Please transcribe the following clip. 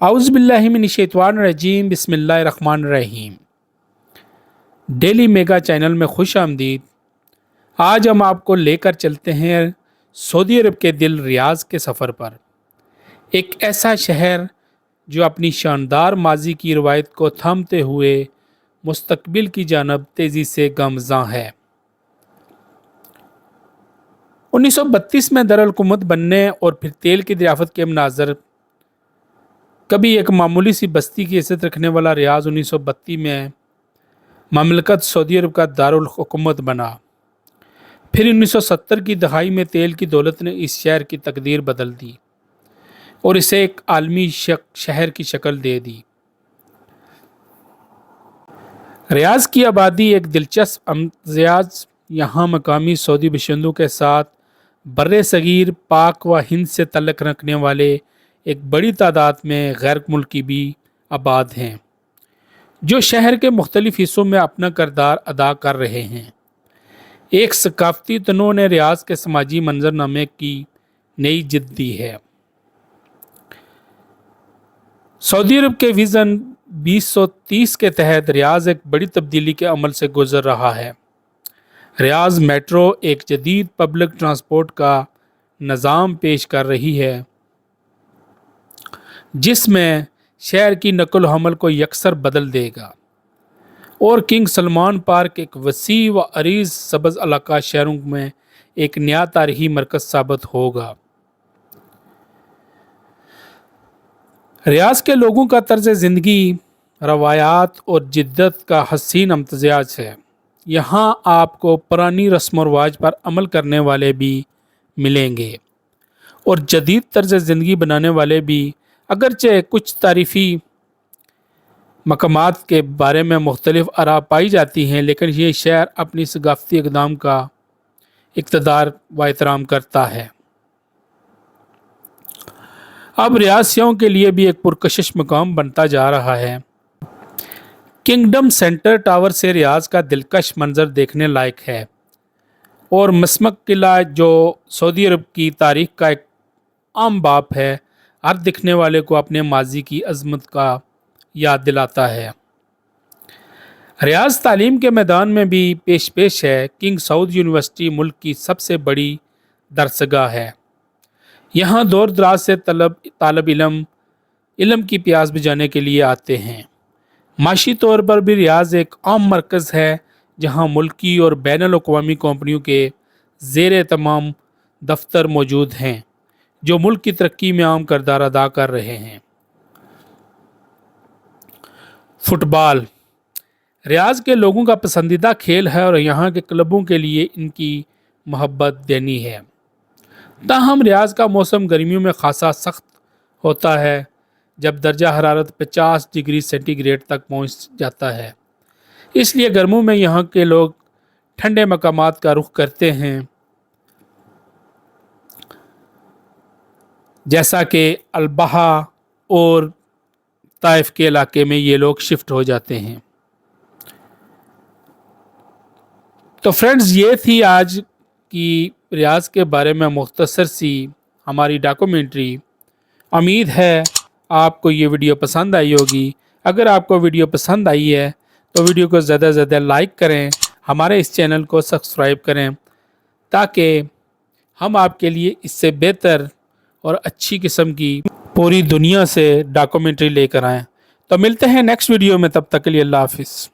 औज़ु बिल्लाहि मिनश्शैतानिर्रजीम बिस्मिल्लाहिर्रहमानिर्रहीम। Daily mega channel में खुश आमदीद। आज हम आपको लेकर चलते हैं सऊदी अरब के दिल रियाज़ के सफ़र पर। एक ऐसा शहर जो अपनी शानदार माजी की रवायत को थामते हुए मुस्तकबिल की जानब तेज़ी से गामज़ां है। 1932 में दारुल-हुकूमत बनने और फिर तेल की दरियाफ़त के मनाज़र कभी एक मामूली सी बस्ती की हैसियत रखने वाला रियाज़ 1932 में ममलकत सऊदी अरब का दारुल हुकूमत बना। फिर 1970 की दहाई में तेल की दौलत ने इस शहर की तकदीर बदल दी और इसे एक आलमी शहर की शक्ल दे दी। रियाज़ की आबादी एक दिलचस्प अम्तियाज़ यहाँ मकामी सऊदी बशिंदों के साथ बर्रे सगीर, पाक व हिंद से तल्लुक़ रखने वाले एक बड़ी तादाद में गैर मुल्की भी आबाद हैं, जो शहर के मुख्तलिफ हिस्सों में अपना किरदार अदा कर रहे हैं। एक सकाफ़ती तनों ने रियाज़ के समाजी मंजरनामे की नई जिद दी है। सऊदी अरब के विज़न 2030 के तहत रियाज़ एक बड़ी तब्दीली के अमल से गुजर रहा है। रियाज़ मेट्रो एक जदीद पब्लिक ट्रांसपोर्ट का निज़ाम पेश कर रही है, जिसमें शहर की नकल हमल को यकसर बदल देगा और किंग सलमान पार्क एक वसी व अरीज़ सब्ज़ इलाका शहरों में एक नया तारीखी मरकज़ साबित होगा। रियाज़ के लोगों का तर्ज ज़िंदगी, रवायात और जिद्दत का हसीन इम्तिज़ाज है। यहाँ आपको पुरानी रस्म व रिवाज पर अमल करने वाले भी मिलेंगे और जदीद तर्ज ज़िंदगी बनाने वाले भी। अगरचे कुछ तारीफ़ी मकामात के बारे में मुख्तलिफ आरा पाई जाती हैं, लेकिन ये शहर अपनी सकाफ़ती इक़दाम का इक़्तिदार व एहतराम करता है। अब रियासियों के लिए भी एक पुरकशिश मकाम बनता जा रहा है। किंगडम सेंटर टावर से रियाज़ का दिलकश मंजर देखने लायक है और मसमक किला, जो सऊदी अरब की तारीख़ का एक आम बाप है, हर दिखने वाले को अपने माजी की अज़मत का याद दिलाता है। रियाज़ तालीम के मैदान में भी पेश है। किंग सऊद यूनिवर्सिटी मुल्क की सबसे बड़ी दरसगाह है। यहाँ दूर दराज से तालब इल्म की प्यास बुझाने के लिए आते हैं। माशी तौर पर भी रियाज़ एक आम मरकज़ है, जहाँ मुल्की और बैनुल अक़वामी कंपनियों के ज़ेर तमाम दफ्तर मौजूद हैं, जो मुल्क की तरक्की में अहम किरदार अदा कर रहे हैं। फुटबॉल रियाज़ के लोगों का पसंदीदा खेल है और यहाँ के क्लबों के लिए इनकी मोहब्बत देनी है। ताहम रियाज़ का मौसम गर्मियों में खासा सख्त होता है, जब दर्जा हरारत 50 डिग्री सेंटीग्रेड तक पहुँच जाता है। इसलिए गर्मियों में यहाँ के लोग ठंडे मकामात का रुख करते हैं, जैसा कि अल-बहा और ताइफ के इलाके में ये लोग शिफ्ट हो जाते हैं। तो फ्रेंड्स, ये थी आज की रियाज़ के बारे में मुख्तसर सी हमारी डॉक्यूमेंट्री। उम्मीद है आपको ये वीडियो पसंद आई होगी। अगर आपको वीडियो पसंद आई है तो वीडियो को ज़्यादा से ज़्यादा लाइक करें, हमारे इस चैनल को सब्सक्राइब करें, ताकि हम आपके लिए इससे बेहतर और अच्छी किस्म की पूरी दुनिया से डॉक्यूमेंट्री लेकर आएँ। तो मिलते हैं नेक्स्ट वीडियो में, तब तक के लिए अल्लाह हाफ़िज़।